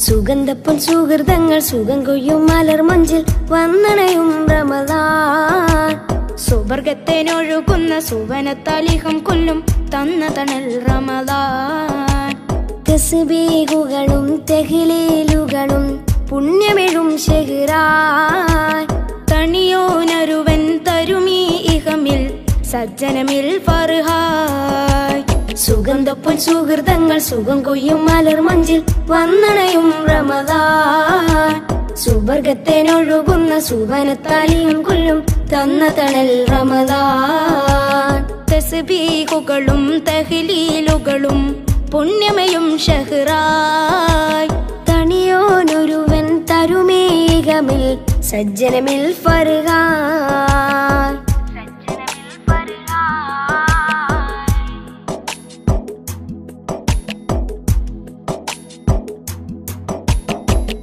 സുഗന്ധപ്പുൻ സുഹൃതങ്ങൾ സുഖം കൊയ്യും മലർ മഞ്ചിൽ വന്നണയും റമദാൻ. സുവർഗത്തേനൊഴുകുന്ന സുവനത്താലിഹം കൊല്ലും തന്ന തണൽ റമദാൻ. തസ്ബീഹുകളും തഹ്ലീലുകളും പുണ്യമെഴും ഷഹ്റാൻ. തണിയോനരുവൻ തരുമീ ഇഹമിൽ സജ്ജനമിൽ ഫർഹായ്. സുഗന്ധപ്പുൻ സുഹൃതങ്ങൾ സുഖം കൊയ്യും മലർ മഞ്ചിൽ വന്നണയും റമദാൻ. സുവർഗത്തേനൊഴുകുന്ന സുവനത്താലിഹം കൊല്ലും തന്ന തണൽ റമദാൻ. തസ്ബീഹുകളും തഹ്ലീലുകളും പുണ്യമയും ഷഹ്റായ്. തണിയോനൊരുവൻ തരുമേകമിൽ സജ്ജനമിൽ ഫർഹായ്.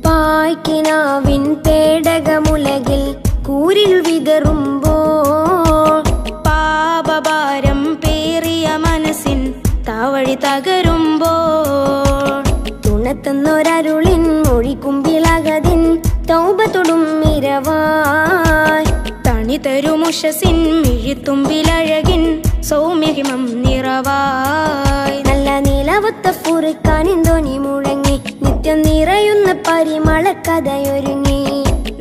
പായ്ക്കിനാവിൻ പേടകമുലകിൽ കൂരിൽ വിതറുമ്പോൾ പാപഭാരം പേറിയ മനസ്സിൻ താവഴി തകരുമ്പോൾ തുണത്തന്നൊരരുളിൻ മൊഴിക്കുമ്പിളകതിൻ തൗബ തൊടും ഇരവായ്. തണി തരുമുഷസിൻ മിഴിത്തുമ്പിലഴകിൻ സൗമ്യഹിമം നിറവായ്. നല്ല നിലവത്ത ഫുർഖാനിന്തോനി മുഴങ്ങി നിത്യം നിറയുന്ന പരിമളക്കഥയൊരുങ്ങി.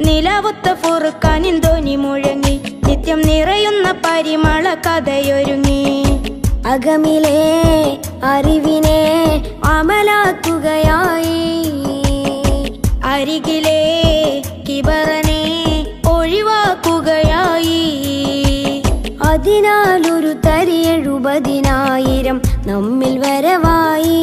നിലവൊത്ത ഫുർഖാനിന്തോനി മുഴങ്ങി നിത്യം നിറയുന്ന പരിമള കഥയൊരുങ്ങി. അകമിലെ അറിവിനെ അമലാക്കുകയായി. അരികിലെ കിബറനെ ഒഴിവാക്കുകയായി. അതിനാലൊരു തരി 70,000 നമ്മിൽ വരവായി.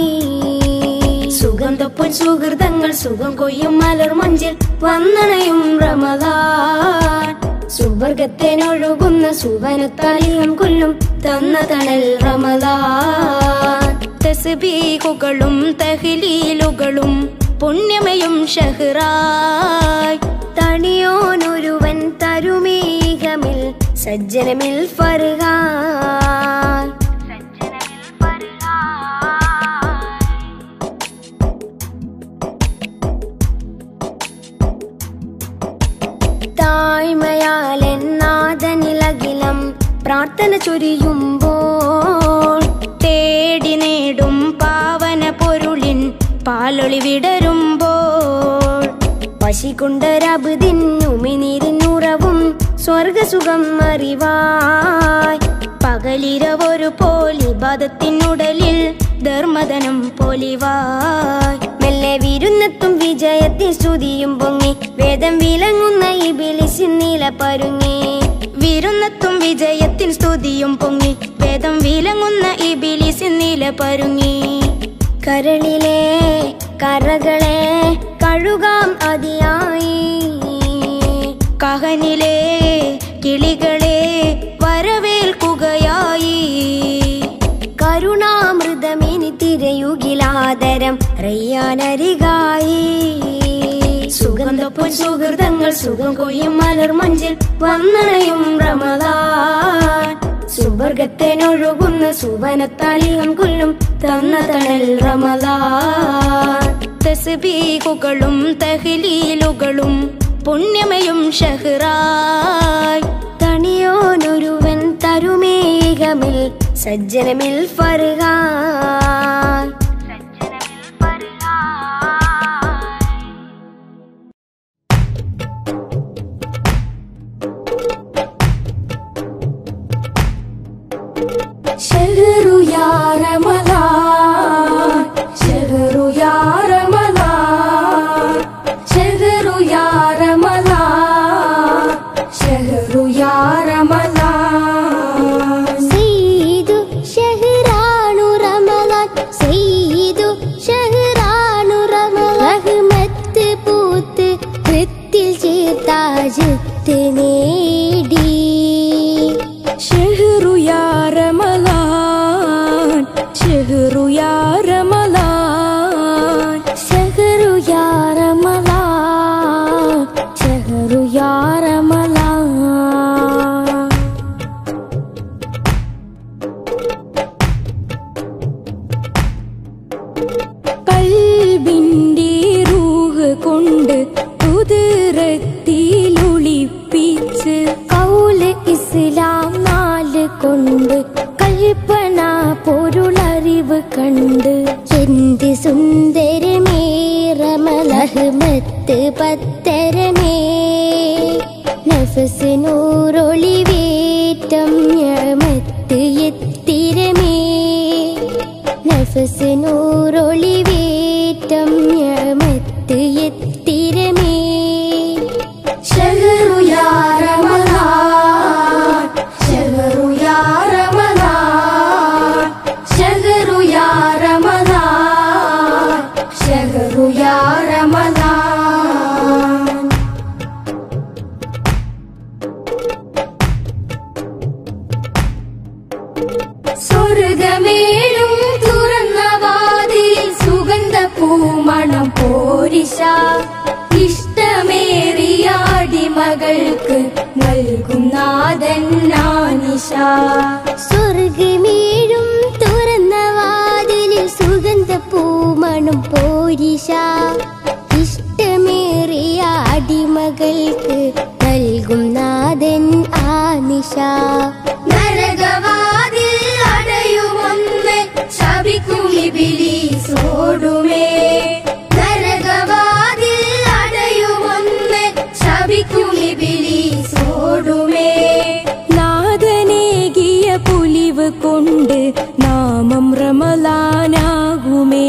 സുഗന്ധപ്പുൻ സുഹൃതങ്ങൾ സുഖം കൊയ്യും മലർ മഞ്ചിൽ വന്നണയും റമദാൻ. സുവർഗത്തേനൊഴുകുന്ന സുവനത്താലിഹം കൊല്ലും തന്ന തണൽ റമദാൻ. തസ്ബീഹുകളും തഹ്ലീലുകളും പുണ്യമയും ഷഹ്റായ്. തണിയോനൊരുവൻ തരുമീകമിൽ സജ്ജനമിൽ ഫർഹായ്. താഴ്മയാലെൻ നാദനിലകിലം പ്രാർത്ഥന ചൊരിയുമ്പോൾ തേടി നേടും പാവന പൊരുളിൻ പാലൊളി വിടരുമ്പോൾ പശികൊണ്ടൊരബുദിന്നുമിനീരിനുറവും സ്വർഗസുഖം അറിവായ്. പകലിരവൊരു പോലിബാദത്തിനുടലിൽ ധർമ്മധനം പൊലിവായ്. മെല്ലെ വിരുന്നെത്തും വിജയത്തിൻ സ്തുതിയും പൊങ്ങി വേദം വിളങ്ങുന്ന ഇബ്ലീസിൻ നില പരുങ്ങി. വിരുന്നെത്തും വിജയത്തിൻ സ്തുതിയും പൊങ്ങി വേദം വിളങ്ങുന്ന ഇബ്ലീസിൻ നില പരുങ്ങി. കരളിലെ കറകളെ കഴുകാം അതിയായി. കഹനിലെ കിളികളെ വരവേൽക്കുകയായി. കരുണാമൃതമിനി തിരയുകിലാദരം റയ്യാനരികായി. സുഗന്ധപ്പുൻ സുഹൃതങ്ങൾ സുഖം കൊയ്യും മലർ മഞ്ചിൽ വന്നണയും റമദാൻ. സുവർഗത്തേനൊഴുകുന്ന സുവനത്താലിഹം കൊല്ലും തന്ന തണൽ റമദാൻ. തസ്ബീഹുകളും തഹ്ലീലുകളും പുണ്യമയും ഷഹ്റായ്. തണിയോനൊരുവൻ തരുമേകമിൽ സജ്ജനമിൽ ഫർഹായ്. ശഹ്റു യാ റമദാൻ ശഹ്റു യാ റമദാൻ ശഹ്റു യാ റമദാൻ ശഹ്റു യാ റമദാൻ. സയ്യിദു ശഹ്റാനു റമദാൻ സയ്യിദു ശഹ്റാനു റമദാൻ. റഹ്മത്ത് പൂത്ത് കൃത്തിൽ ചേർത്താജത്ത് നേടി. ശഹ്റു യാ റമദാൻ കൊണ്ട് കൽപ്പന പൊരുളറിവ് കണ്ട് എന്ത് സുന്ദരമേ റമലഹ്മത്ത് പത്തരമേ നഫസ് നൂറൊളിവേറ്റം ഞമത്ത് എത്തിരമേ നഫസ് നൂറൊളിവേറ്റം ഞമത്ത് എത്തിരമേ ഷഹറു യാ റമളാൻ ഷഹറു യാ റമളാൻ ഷഹറു യാ റമളാൻ ഷഹറു യാ റമളാൻ സ്വർഗമേഴും തുറന്ന വാതിൽ സുഗന്ധ പൂമണം പോരിശ ഇഷ്ടമേറിയ അടിമകൾക്ക് നൽകും നാഥൻ നാനിശ സ്വർഗമേഴും തുറന്ന വാതിലിൽ സുഗന്ധ പൂമണം പോരിശ ഇഷ്ടമേറിയ അടിമകൾക്ക് നൽകും നാഥൻ ആനിശ നരകവാതിൽ അടയുമൊന്ന് ശപിക്കും ഇബ്ലീസോടുമേ നരകവാതിൽ അടയുമൊന്ന് ശപിക്കും ഇബ്ലീസോടുമേ നാഥനേകിയ പുലിവ് കൊണ്ട് നാമം റമളാനാകുമേ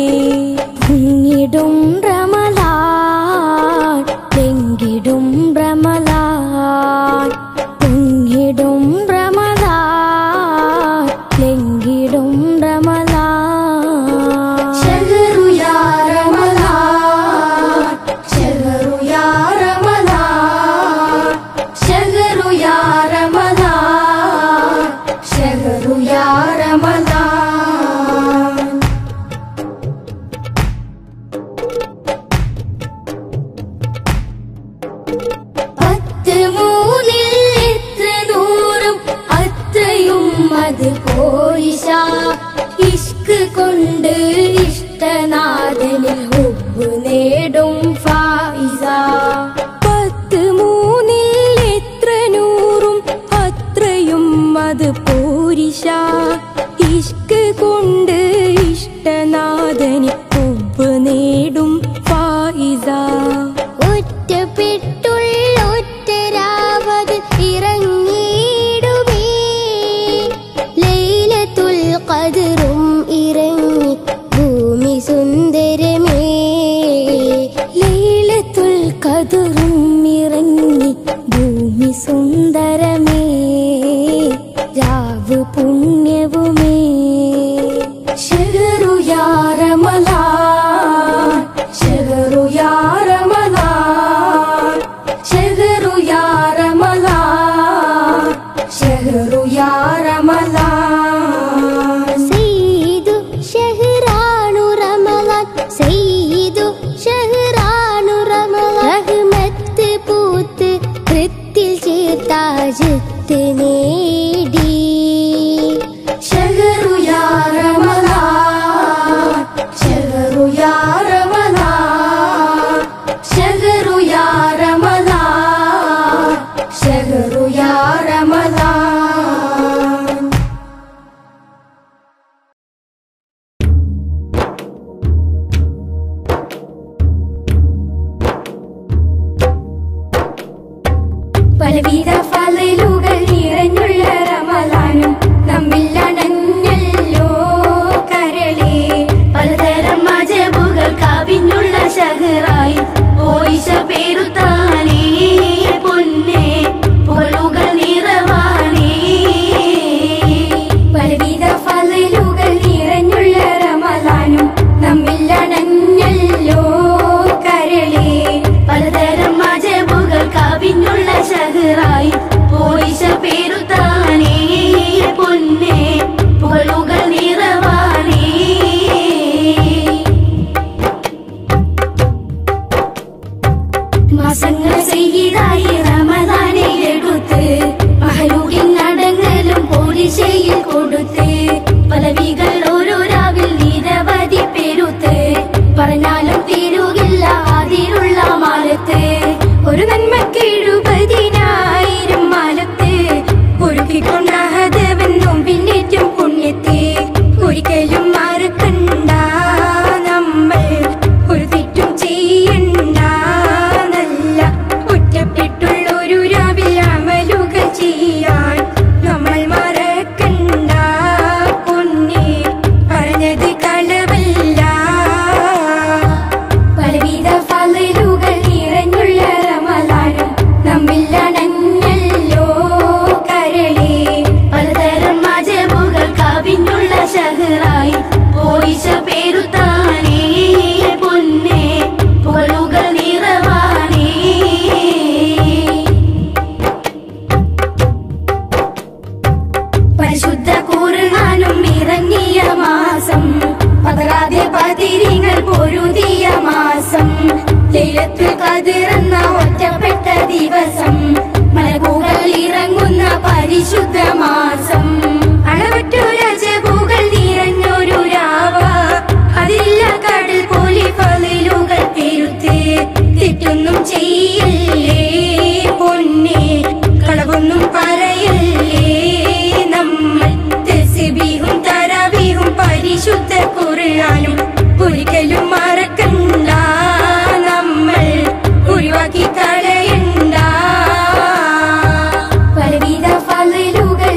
പൊങ്ങിടും റമളാൻ തെങ്കിടും റമളാൻ പൊങ്ങിടും റമളാൻ തെങ്കിടും റമളാൻ ഷഹറു യാ റമളാൻ ഷഹറു യാ റമളാൻ ഷഹറു യാ റമളാൻ ഷഹറു യാ റമളാൻ പത്ത് മൂന്നിൽ എത്ര നൂറും അത്രയും അത് പോരിശ ഇഷ്ക് കൊണ്ട് ഇഷ്ടനാഥനിൽ ഹുബ്ബ് നേടും ഫായിസ പത്ത് മൂന്നിൽ എത്ര നൂറും അത്രയും അത് പോരിശ ഇഷ്ക് കൊണ്ട് ഇഷ്ടനാഥനി ഹുബ്ബ് നേടും ഫായിസ ഒറ്റപ്പെട്ടുള്ള ഒറ്റരാവത് ഇറങ്ങിയിടുമേ ലൈലത്തുൽ ഖദ്റും ഇറങ്ങി ഭൂമി സുന്ദരമേ ലൈലത്തുൽ ഖദ്റും ഇറങ്ങി ഭൂമി സുന്ദരമേ രാവ് പുണ്യവുമേ ഷഹറു യാ റമളാൻ ഷഹറു യാ റമളാൻ ഷഹറു യാ റമളാൻ ഷഹറു യാ റമളാൻ സയ്യിദു ഷഹ്റാനു റമളാൻ സയ്യിദു ഷഹ്റാനു റമളാൻ റഹ്മത്ത് പൂത്ത് കൃത്തിൽ ചേർത്താജത്ത് നേടി ഷഹറു യാ റമളാൻ ഷഹറു യാ റമളാൻ ഷഹറു യാ റമളാൻ ഷഹറു യാ റമളാൻ ഒരിക്കലും മറക്കണ്ട നമ്മൾ ഒരു തെറ്റും ചെയ്യണ്ട നല്ല ഒറ്റപ്പെട്ടുള്ളൊരു രാവിലെ അമലുകൾ ചെയ്യാൻ നമ്മൾ മറക്കണ്ട പൊന്നെ പറഞ്ഞത് കളവല്ല പലവിധ ഫളലുകൾ നിറഞ്ഞുള്ള റമളാനും നമ്മില്ലണഞ്ഞല്ലോ കരളേ പലതരം മജബുകൾ കവിഞ്ഞുള്ള ഷഹറായി പോയിച്ച പേരുത്താനേ പൊന്നെ പുകളുകൾ നിറവാനേ പരിശുദ്ധ ഖുർആനും ഇറങ്ങിയ മാസം പതറാതെ പതിരിങ്ങൾ പൊരുതിയ മാസം ലൈലത്തുൽ ഖദ്ർ എന്ന ഒറ്റപ്പെട്ട ദിവസം മലക്കുകൾ ഇറങ്ങുന്ന പരിശുദ്ധ മാസം അളവറ്റു രജബുകൾ നിറഞ്ഞൊരു രാവ അതില്ല കടൽ പോലെ ഫളലുകൾ പെരുത്ത് തെറ്റൊന്നും ചെയ്യല്ലേ പൊന്നെ കളവൊന്നും പറയല്ലേ നമ്മൾ തസ്ബീഹും തറാവീഹും പരിശുദ്ധ ഖുർആനും ഒരിക്കലും മറക്കണ്ട നമ്മൾ ഒഴിവാക്കി കളയണ്ട പലവിധ ഫളലുകൾ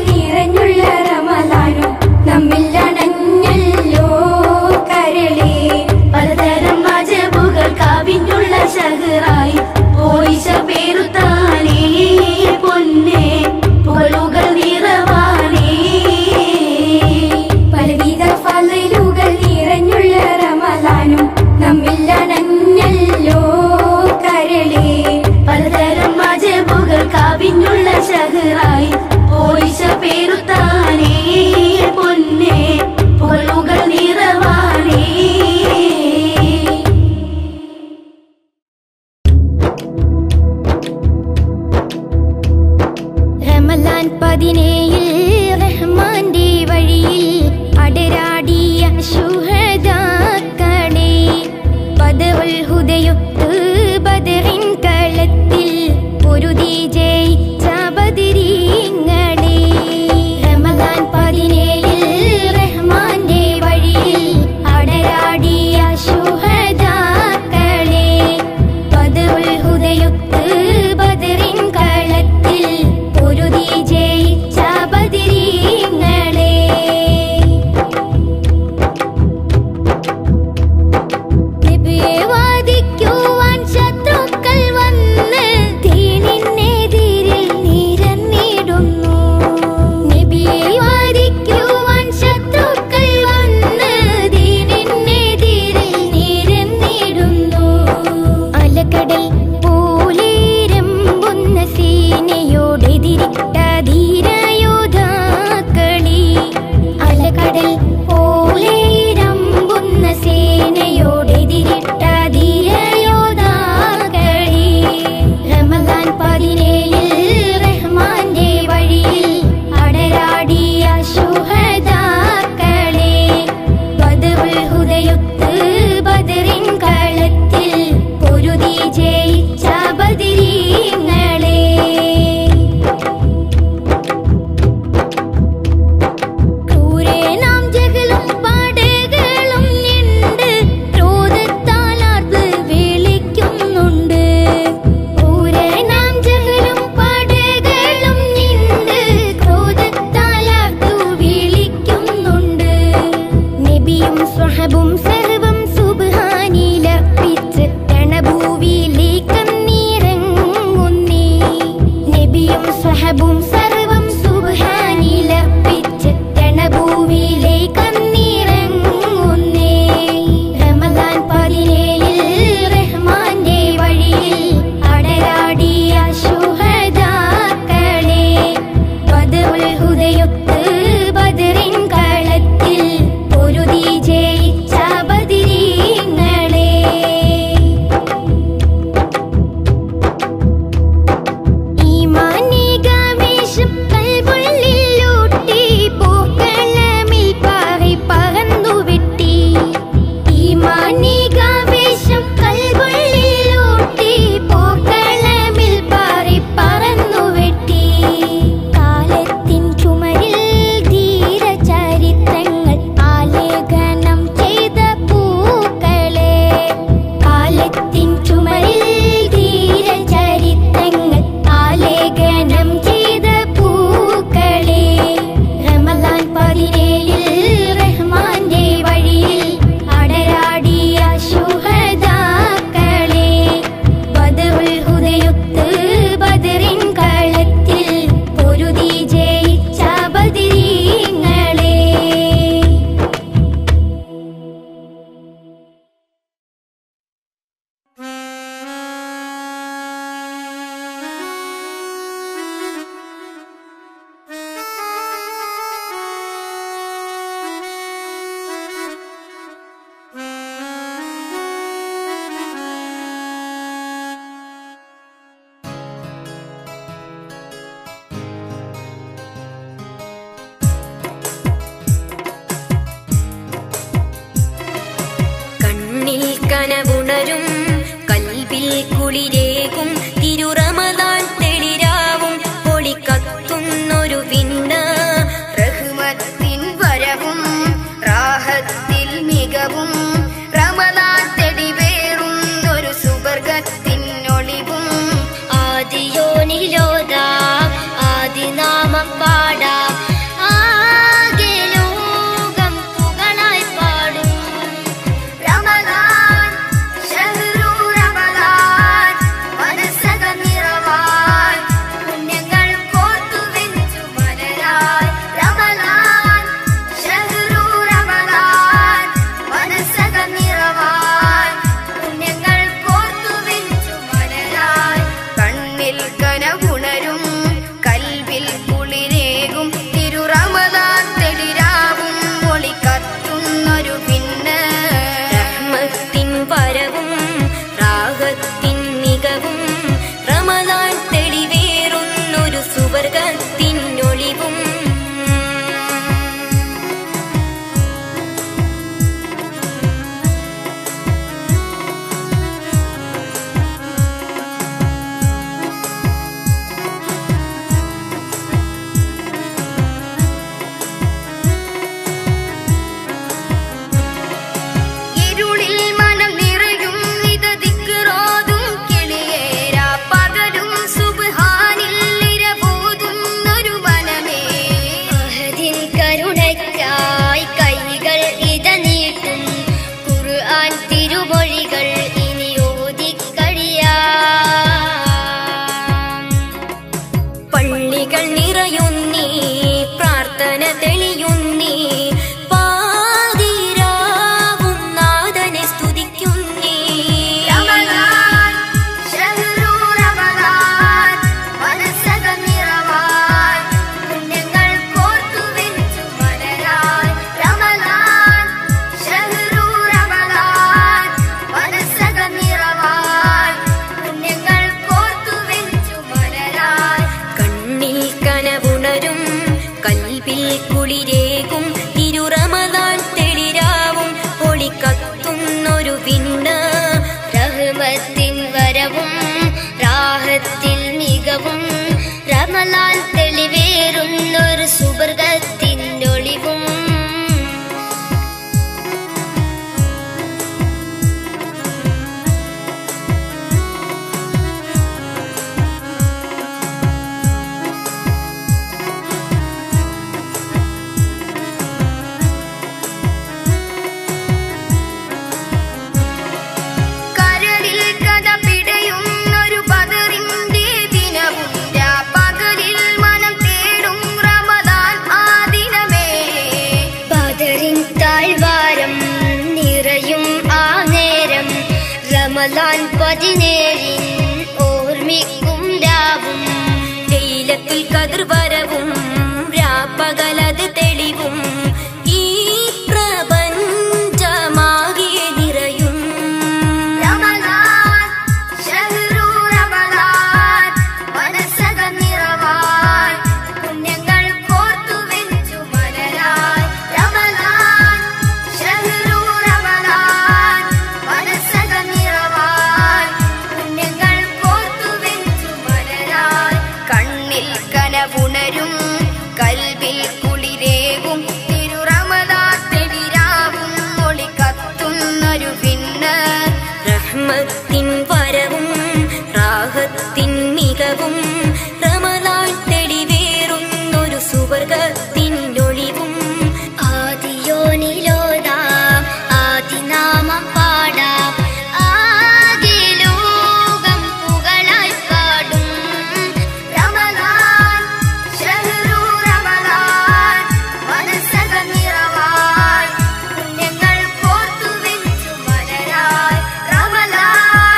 കുളിരേകും തിരുറമദാൻ തെളിരാവും പൊളിക്കത്തുന്നൊരു വിന്ന റഹ്മത്തിൻ വരവും റാഹത്തിൽ മികവും റമദാൻ തെളിവേറുന്നൊരു സുവർഗത്തിൻ ഒളിവും ആദിയോനിലോദാ ആദിനാമം പാടാം ആകെ ലോകം പുകളായി പാടും റമദാൻ ശഹ്റു റമദാൻ മനസ്സക നിറവാൻ പുണ്യങ്ങൾ കോർത്തു വെച്ചു മലരാൻ റമദാൻ ശഹ്റു റമദാൻ മനസ്സക നിറവാൻ പുണ്യങ്ങൾ കോർത്തു വെച്ചു മലരാൻ കണ്ണിൽ കനവുണരും കൽവിൽ കുളിരേകും തിരുറമദാൻ തെളിരാവും ഒളിക്കത്തുന്നൊരു പിന്നെ റഹ്മത്തിൻ വരവും റാഹത്തിൻ മികവും റമദാൻ തെളിവേറുന്നൊരു സുവർഗത്തിൻ ഒളിവും ഇരുളിൽ മനം നിറയും ഇത് ദിക്റോതും കിളിയേരാ പകലും സുബ്ഹാനിൽ ഇരപോതുന്നൊരു വനമേ അഹദിൻ കരുണയ്ക്കായി കൈകൾ ഇത നീട്ടും ഖുർആൻ തിരുമൊഴികൾ ഇനി ഓതിക്കഴിയാം പള്ളികൾ നിറയുന്നീ പ്രാർത്ഥന തെളിയുന്നീ പാതിരാവും നാഥനെ സ്തുതിക്കുന്നീ റമദാൻ ശഹ്റു റമദാൻ മനസ്സക നിറവാൻ പുണ്യങ്ങൾ കോർത്തു വെച്ചു മലരാൻ റമദാൻ ശഹ്റു റമദാൻ മനസ്സക നിറവാൻ പുണ്യങ്ങൾ കോർത്തു വെച്ചു മലരാൻ കണ്ണിൽ കനവുണരും കൽവിൽ കുളിരേകും തിരുറമദാൻ തെളിരാവും പൊളിക്കത്തുന്നൊരു വിന്ന റഹ്മത്തിൻ വരവും റാഹത്തിൽ മികവും റമദാൻ തെളിവേറുന്നൊരു സുവർഗത്തിൻ ഒളിവും കരളിൽ കഥ പിടയുന്നൊരു ബദറിന്റെ ദിനവും പകലിൽ മനം തേടും റമദാൻ ആ ദിനമേ ബദറിൻ താഴ്വാരം നിറയും ആ നേരം റമദാൻ 17 ഓർമ്മിക്കും രാവും ലൈലത്തുൽ ഖദ്ർ വരവും രാപ്പകലത് തെളിവും ഈ പ്രപഞ്ചമാകെ നിറയും റമദാൻ ശഹ്റു റമദാൻ മനസ്സക നിറവാൻ പുണ്യങ്ങൾ കോർത്തു വെച്ചു മലരാൻ റമദാൻ ശഹ്റു റമദാൻ മനസ്സക നിറവാൻ പുണ്യങ്ങൾ കോർത്തു വെച്ചു മലരാൻ കണ്ണിൽ കനവുണരും കൽവിൽ കുളിരേകും തിരുറമദാൻ തെളിരാവും ഒളിക്കത്തുന്നൊരു പിന്നെ റഹ്മത്തിൻ വരവും റാഹത്തിൻ മികവും റമദാൻ തെളിവേറുന്നൊരു സുവർഗത്തിൻ ഒളിവും ആദിയോനിലോദാം ആദിനാമം പാടാം ആകെ ലോകം പുകളായി പാടും റമദാൻ ശഹ്റു റമദാൻ മനസ്സക നിറവാൻ പുണ്യങ്ങൾ കോർത്തു വെച്ചു മലരാൻ റമദാൻ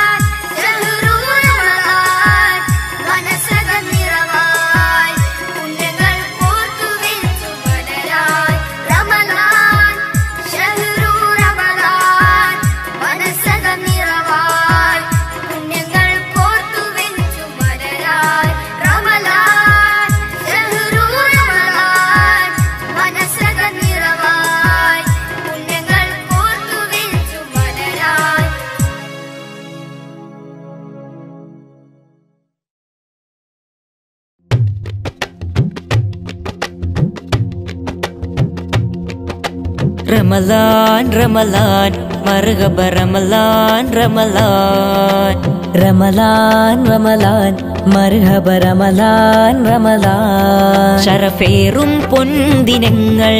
റമളാൻ റമളാൻ മർഹബ റമളാൻ റമളാൻ റമളാൻ റമളാൻ മർഹബ റമളാൻ റമളാൻ ശരഫേറും പൊൻദിനങ്ങൾ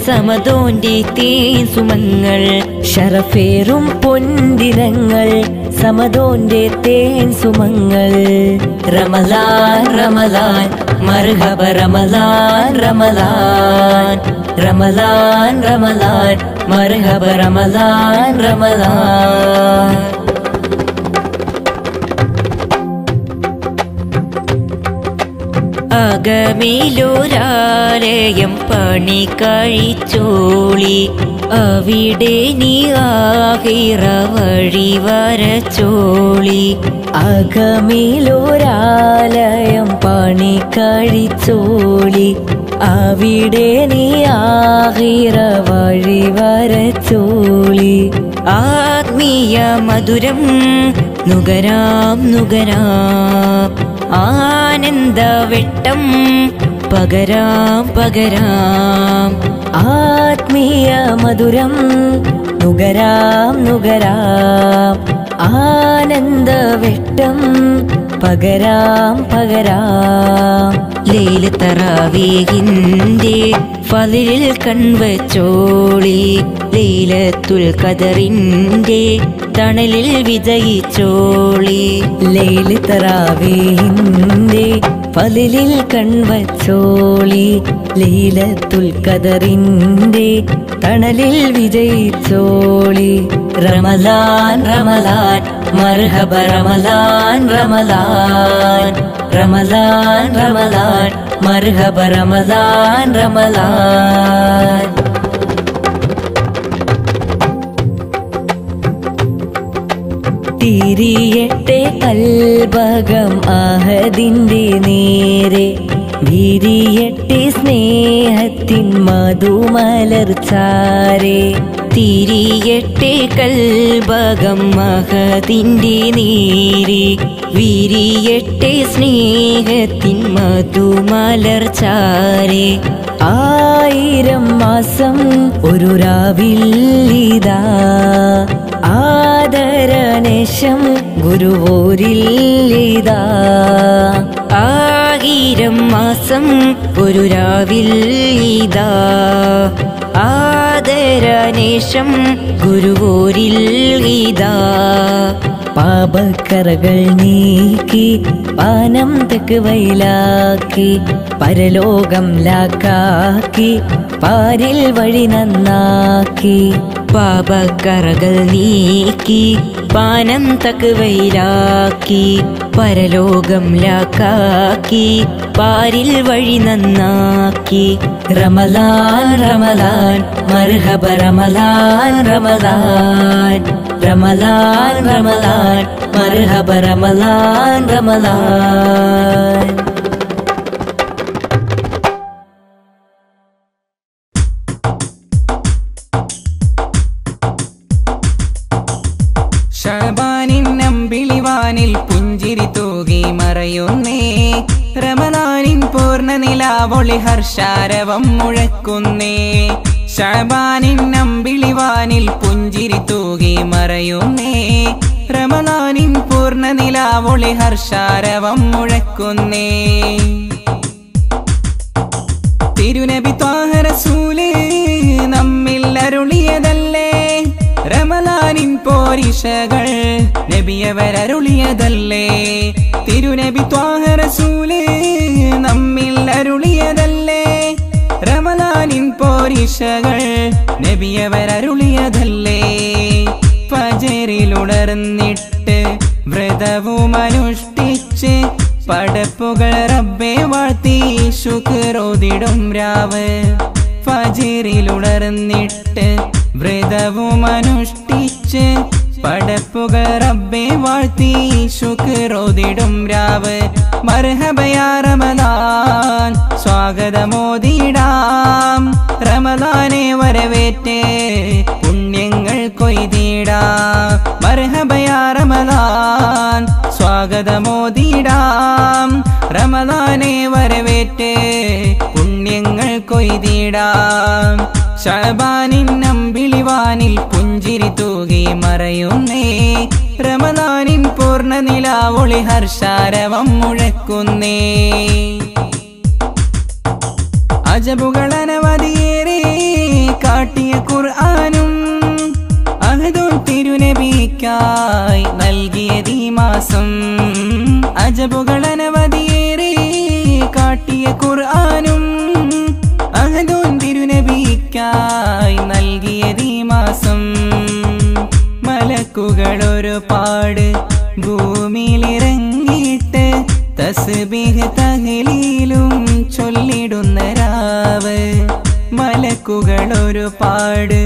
സമതോന്റെ തേൻ സുമങ്ങൾ ശരഫേറും പൊൻദിനങ്ങൾ സമതോന്റെ തേൻ സുമങ്ങൾ റമളാൻ റമളാൻ മർഹബ റമളാൻ റമളാൻ റമളാൻ റമളാൻ മർഹബ റമളാൻ റമളാൻ അകമേലൊരാലയം പണി കഴിച്ചോളി അവിടെ നീ ആഹിറ വഴി വരച്ചോളി അകമേലൊരാലയം പണി കഴിച്ചോളി അവിടെ നീ ആഹിറ വഴി വരച്ചോളി ആത്മീയ മധുരം നുകരാം നുകരാം ആനന്ദ വെട്ടം പകരാം പകരാം ആത്മീയ മധുരം നുകരാം നുകരാം ആനന്ദ വെട്ടം പകരാം പകരാം ലൈല തറാവീഹിന്റെ ഫളിൽ കൺവച്ചോളി ലൈലത്തുൽ ഖദറിന്റെ തണലിൽ വിജയിച്ചോളി ലൈല തറാവീഹിന്റെ ഫളിൽ കൺവച്ചോളി ലൈലത്തുൽ ഖദറിന്റെ തണലിൽ വിജയിച്ചോളി റമളാൻ റമളാൻ മർഹബ റമളാൻ റമളാൻ റമളാൻ റമളാൻ മർഹബ റമളാൻ റമളാൻ തിരിയട്ടെ കൽബകം അഹദിന്റെ നേരെ വിരിയട്ടെ സ്നേഹത്തിൻ മധുമലർച്ചാരെ തിരിയട്ടെ കൽബകം മഹതിന്റെ നേരെ വിരിയട്ടെ സ്നേഹത്തിൻ മധുമലർച്ചാരെ 1000 മാസം ഒരു രാവില്ലിതാ ആദരനേശം ഗുരുവോരില്ലിതാ 1000 മാസം ഒരു രാവില്ലിതാ ആദരനേശം ഗുരുവോരില്ലിതാ പാപക്കറകൾ നീക്കി പാനം തക്വയിലാക്കി പരലോകം ലാക്കാക്കി പാരിൽ വഴി നന്നാക്കി പാപക്കറകൾ നീക്കി പാനം തക്വയിലാക്കി പരലോകം ലാക്കാക്കി പാരിൽ വഴി നന്നാക്കി റമളാൻ റമളാൻ മർഹബ റമളാൻ റമളാൻ റമളാൻ റമളാൻ മർഹബ റമളാൻ റമളാൻ ശഅബാനിൻ അമ്പിളിവാനിൽ പുഞ്ചിരി തൂകി മറയുന്നേ റമളാനിൻ പൂർണ്ണ നിലാവൊളി ഹർഷാരവം മുഴക്കുന്നേ ശഅബാനിൻ അമ്പിളിവാനിൽ പുഞ്ചിരി തൂകി മറയുന്നേ റമളാനിൻ പൂർണ്ണ നിലാവൊളി ഹർഷാരവം മുഴക്കുന്നേ തിരുനബി ത്വാഹ റസൂലേ നമ്മിൽ അരുളിയതല്ലേ റമളാനിൻ പോരിശകൾ നബിയവരരുളിയതല്ലേ തിരുനബി ത്വാഹ റസൂലേ നമ്മിൽ അരുളിയതല്ലേ റമളാനിൻ പോരിശകൾ നബിയവരരുളിയതല്ലേ ഫജറിലുണർന്നിട്ട് വ്രതവും അനുഷ്ഠിച്ച് പടപ്പുകൾ റബ്ബെ വാഴ്ത്തി ശുക്രോദിടും രാവ് ഫജറിലുണർന്നിട്ട് വ്രതവും അനുഷ്ഠിച്ച് പടപ്പുകൾ റബ്ബെ വാഴ്ത്തി ശുക്രോദിടും രാവ് മർഹബയാ റമളാൻ സ്വാഗതമോദിടാം റമളാനെ വരവേറ്റ് പുണ്യങ്ങൾ കൊയ്തിടാം മർഹബയാ റമളാൻ സ്വാഗതമോദിടാം റമളാനെ വരവേറ്റ് പുണ്യങ്ങൾ കൊയ്തിടാം. ശഅബാനിൻ അമ്പിളിവാനിൽ പുഞ്ചിരി തൂകി മറയുന്നേ. റമദാനിൻ പൂർണ്ണ നിലാവൊളി ഹർഷാരവം മുഴക്കുന്നേ. അജബുകളനവധിയേറെ കാട്ടിയ ഖുർആനും അഹദും തിരുനബിക്കായി നൽകിയതീ മാസം. അജബുകളനവധിയേറെ കാട്ടിയ ഖുർആനും അഹദും തിരുനബിക്കായി നൽകിയതീ മാസം. മലക്കുകൾ ഒരുപാട് ഭൂമിയിലിറങ്ങിയിട്ട് തസ്ബീഹ് തഹ്ലീലും ചൊല്ലിടുന്ന രാവ്. മലക്കുകൾ ഒരുപാട്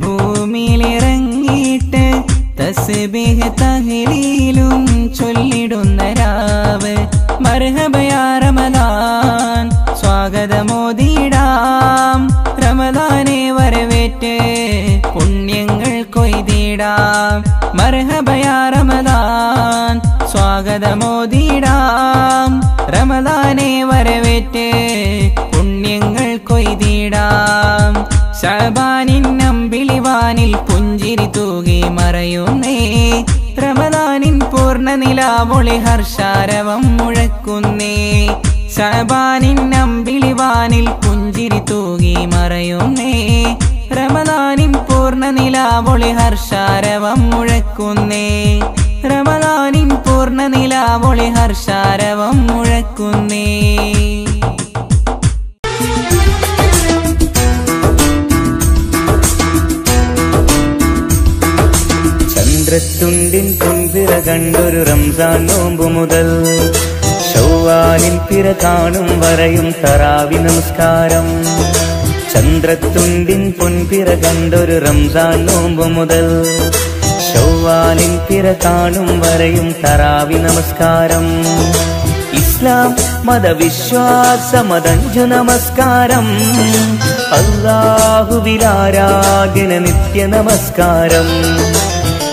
ഭൂമിയിലിറങ്ങിയിട്ട് തസ്ബീഹ് തഹ്ലീലും ചൊല്ലിടുന്ന രാവ്. മർഹബ യാ റമദാൻ സ്വാഗതമോദിടാം. റമദാനെ വരവേറ്റ് പുണ്യങ്ങൾ കൊയ്തിടാം. മർഹബ യാ റമദാൻ സ്വാഗതമോദിടാം. റമദാനെ വരവേറ്റ് പുണ്യങ്ങൾ കൊയ്തിടാം. ശഅബാനിൻ അമ്പിളിവാനിൽ പുഞ്ചിരി തൂകി മറയുന്നേ. റമദാനിൻ പൂർണ്ണ നിലാവൊളി ഹർഷാരവം മുഴക്കുന്നേ. ശഅബാനിൻ അമ്പിളിവാനിൽ പുഞ്ചിരി തൂകി മറയുന്നേ. റമദാനിൻ പൂർണ്ണ നിലാവൊളി ഹർഷാരവം മുഴക്കുന്നേ. റമദാനിൻ പൂർണ്ണ നിലാവൊളി ഹർഷാരവം മുഴക്കുന്നേ. ചന്ദ്രത്തുണ്ടിൻ പൊൻപിറ കണ്ടൊരു റംസാൻ നോമ്പു മുതൽ ശൗവാലിൻ പിറ കാണും വരെയും തറാവി നമസ്കാരം. ചന്ദ്രത്തുണ്ടിൻ പൊൻപിറ കണ്ടൊരു റംസാൻ നോമ്പു മുതൽ ശൗവാലിൻ പിറ കാണും വരെയും തറാവി നമസ്കാരം. ഇസ്ലാം മതവിശ്വാസമതഞ്ചു നമസ്കാരം. അല്ലാഹുവിലാരാധന നിത്യ നമസ്കാരം.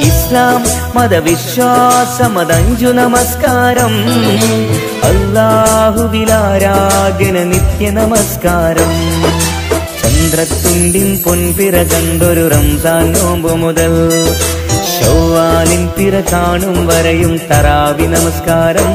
ഇസ്ലാം മതവിശ്വാസമതഞ്ചു നമസ്കാരം. അല്ലാഹുവിലാരാധന നിത്യ നമസ്കാരം. ചന്ദ്രത്തുണ്ടിൻ പൊൻപിറ കണ്ടൊരു റംസാൻ നോമ്പു മുതൽ ശൗവാലിൻ പിറ കാണും വരെയും തറാവി നമസ്കാരം.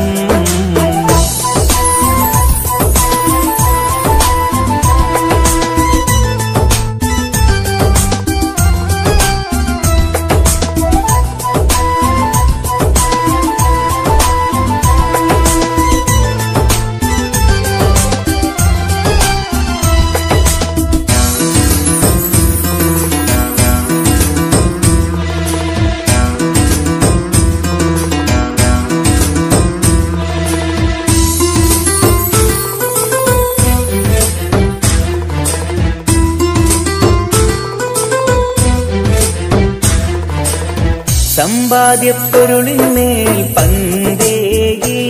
സമ്പാദ്യപ്പൊരുളിന്മേൽ പന്തേകി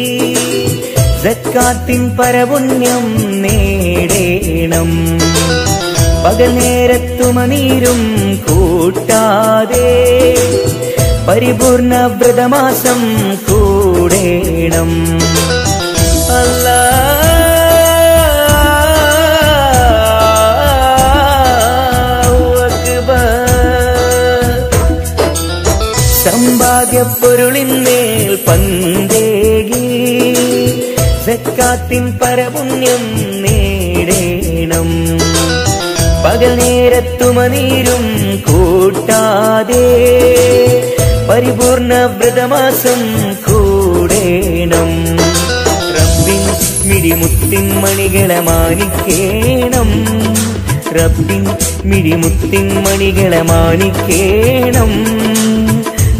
സക്കാത്തിൻ പരപുണ്യം നേടേണം. പകൽ നേരത്തുമനീരും കൂട്ടാതെ പരിപൂർണ വ്രതമാസം കൂടേണം. സമ്പാദ്യപ്പൊരുളിന്മേൽ പന്തേകി സക്കാത്തിൻ പരപുണ്യം നേടേണം. പകൽ നേരത്തുമനീരും കൂട്ടാതെ പരിപൂർണ വ്രതമാസം കൂടേണം. റബ്ബിൻ മിടിമുത്തിൻ മണികളെ മാനിക്കേണം. റബ്ബിൻ മിടിമുത്തിൻ മണികളെ മാനിക്കേണം.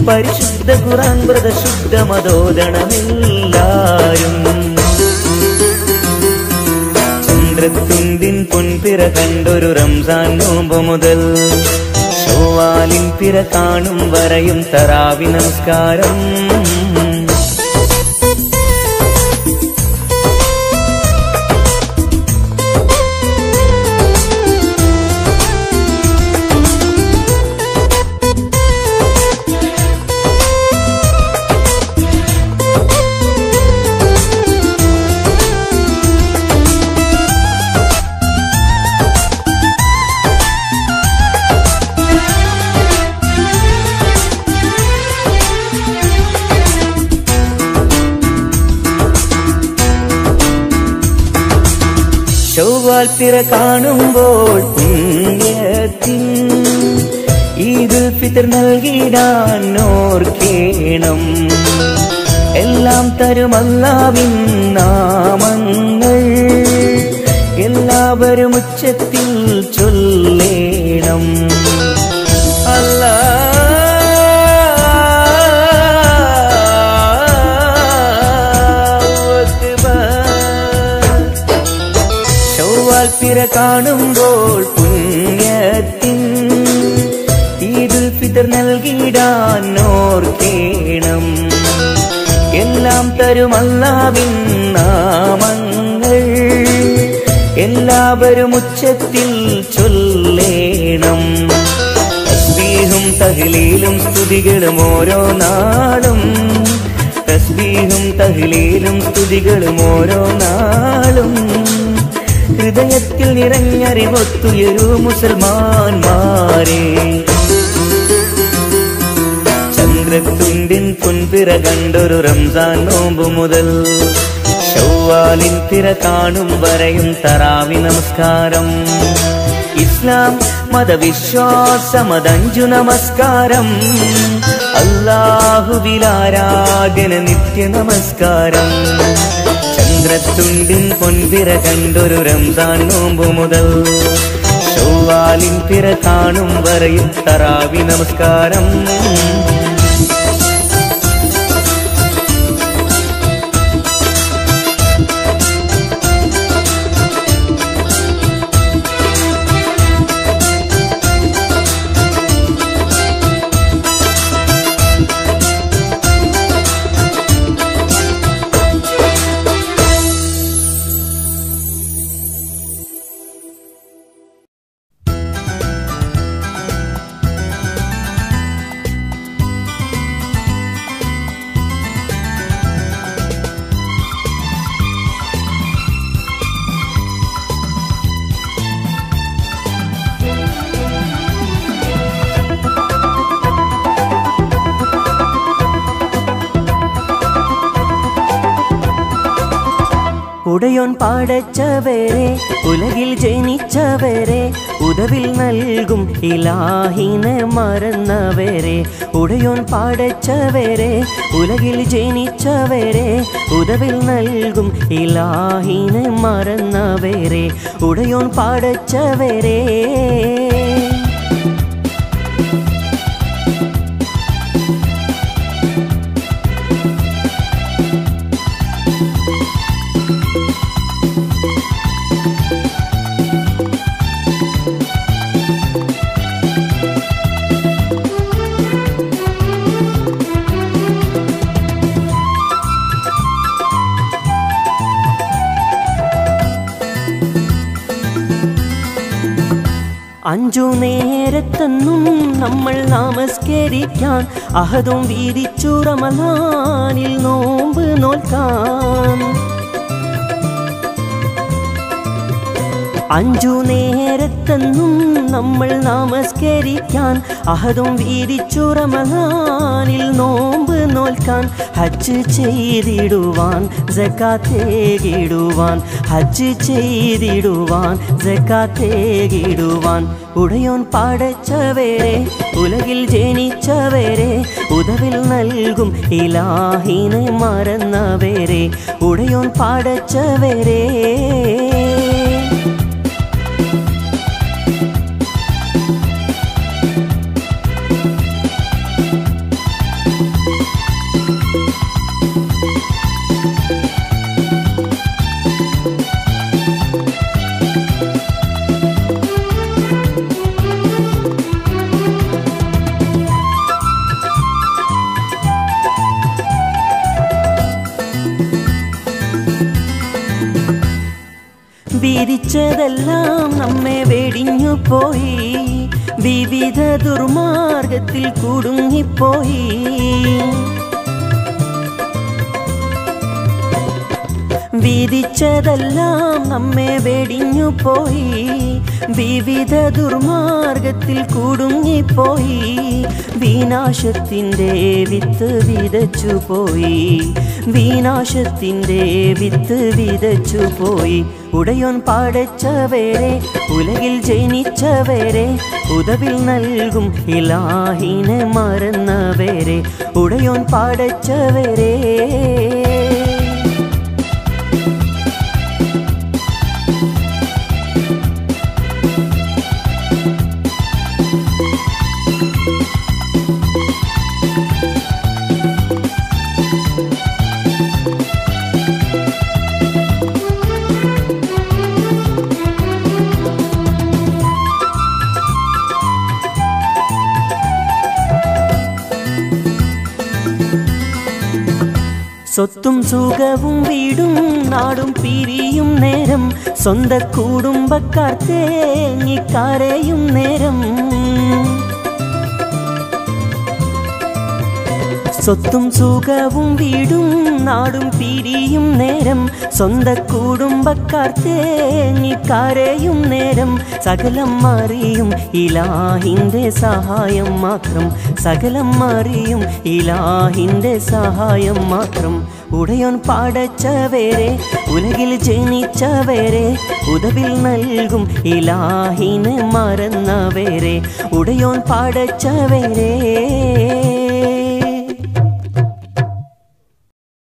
പരിശുദ്ധ ഖുർആൻ വ്രതശുദ്ധ മതോദണമെല്ലാരും. ചന്ദ്രത്തുണ്ടിൻ പൊൻപിറ കണ്ടൊരു റംസാൻ നോമ്പ് മുതൽ ശൗവാലിൻ പിറ കാണും വരെയും തറാവി നമസ്കാരം. ഷവ്വാൽ പിറ കാണുമ്പോൾ പുണ്യത്തിൻ ഈദുൽ ഫിത്ർ നൽകിടാൻ ഓർക്കേണം. എല്ലാം തരും അല്ലാഹുവിൻ നാമങ്ങൾ എല്ലാവരും ഉച്ചത്തിൽ ചൊല്ലേണം. ഷവ്വാൽ പിറ കാണുമ്പോൾ പുണ്യത്തിൻ ഈദുൽ ഫിത്ർ നൽകിടാൻ ഓർക്കേണം. എല്ലാം തരും അല്ലാഹുവിൻ നാമങ്ങൾ എല്ലാവരും ഉച്ചത്തിൽ ചൊല്ലേണം. തസ്ബീഹും തഹ്ലീലും സ്തുതികളും ഓരോ നാളും, തസ്ബീഹും തഹ്ലീലും സ്തുതികളും ഓരോ നാളും ഹൃദയത്തിൽ നിറഞ്ഞറിവൊത്തുയരൂ മുസൽമാന്മാരെ. ചന്ദ്രത്തുണ്ടിൻ പൊൻപിറ കണ്ടൊരു റംസാൻ നോമ്പ് മുതൽ ഷവ്വാലിൻ പിറ കാണും വരെയും തറാവി നമസ്കാരം. ഇസ്ലാം മതവിശ്വാസമതഞ്ചു നമസ്കാരം. അല്ലാഹുവിലാരാധന നിത്യ നമസ്കാരം. ചന്ദ്രത്തുണ്ടിൻ പൊൻപിറ കണ്ടൊരു റംസാൻ നോമ്പ് മുതൽ ഷവ്വാലിൻ പിറ കാണും വരെയും തറാവി നമസ്കാരം. ഉടയോൻ പാടച്ചവരെ ഉലകിൽ ജനിച്ചവരെ ഉദവിൽ നൽകും ഇലാഹിനെ മറന്നവരെ. ഉടയോൻ പാടച്ചവരെ ഉലകിൽ ജനിച്ചവരെ ഉദവിൽ നൽകും ഇലാഹിനെ മറന്നവരെ. ഉടയോൻ പാടച്ചവരെ അഞ്ചു നേരത്തെന്നും നമ്മൾ നമസ്കരിക്കാൻ അഹദും വീതിച്ചു റമളാനിൽ നോമ്പ് നോൽക്കാൻ. അഞ്ചു നേരത്തെന്നും നമ്മൾ നമസ്കരിക്കാൻ അഹദും വീതിച്ചു റമളാനിൽ നോമ്പ് നോൽക്കാൻ. ഹജ്ജ് ചെയ്തിടുവാൻ സകാത്തേകിടുവാൻ, ഹജ്ജ് ചെയ്തിടുവാൻ സകാത്തേകിടുവാൻ. ഉടയോൻ പാടച്ചവരെ ഉലകിൽ ജനിച്ചവരെ ഉദവിൽ നൽകും ഇലാഹിനെ മറന്നവരെ. ഉടയോൻ പാടച്ചവരെ വിധിച്ചതെല്ലാം നമ്മെ വെടിഞ്ഞു പോയി, വിവിധ ദുർമാർഗത്തിൽ കുടുങ്ങിപ്പോയി. വീതിച്ചതെല്ലാം നമ്മെ വെടിഞ്ഞു പോയി വിവിധ ദുർമാർഗത്തിൽ കുടുങ്ങിപ്പോയി വിനാശത്തിൻ്റെ വിത്ത് വിതച്ചു പോയി വിനാശത്തിൻ്റെ വിത്ത് വിതച്ചു പോയി ഉടയോൻ പടച്ചവരെ ഉലകിൽ ജനിച്ചവരെ ഉദവിൽ നൽകും ഇലാഹിനെ മറന്നവരെ ഉടയോൻ പടച്ചവരെ സ്വത്തും സുഖവും വീടും നാടും പിരിയും നേരം സ്വന്ത കുടുംബക്കാർ തേങ്ങിക്കരയും നേരം സ്വത്തും സുഖവും വീടും നാടും പിരിയും നേരം സ്വന്ത കുടുംബക്കാർ തേങ്ങിക്കരയും നേരം സകലം അറിയും ഇലാഹിൻ്റെ സഹായം മാത്രം സകലം അറിയും ഇലാഹിൻ്റെ സഹായം മാത്രം ഉടയോൻ പടച്ചവരെ ഉലകിൽ ജനിച്ചവരെ ഉദവിൽ നൽകും ഇലാഹിനെ മറന്നവരെ ഉടയോൻ പടച്ചവരെ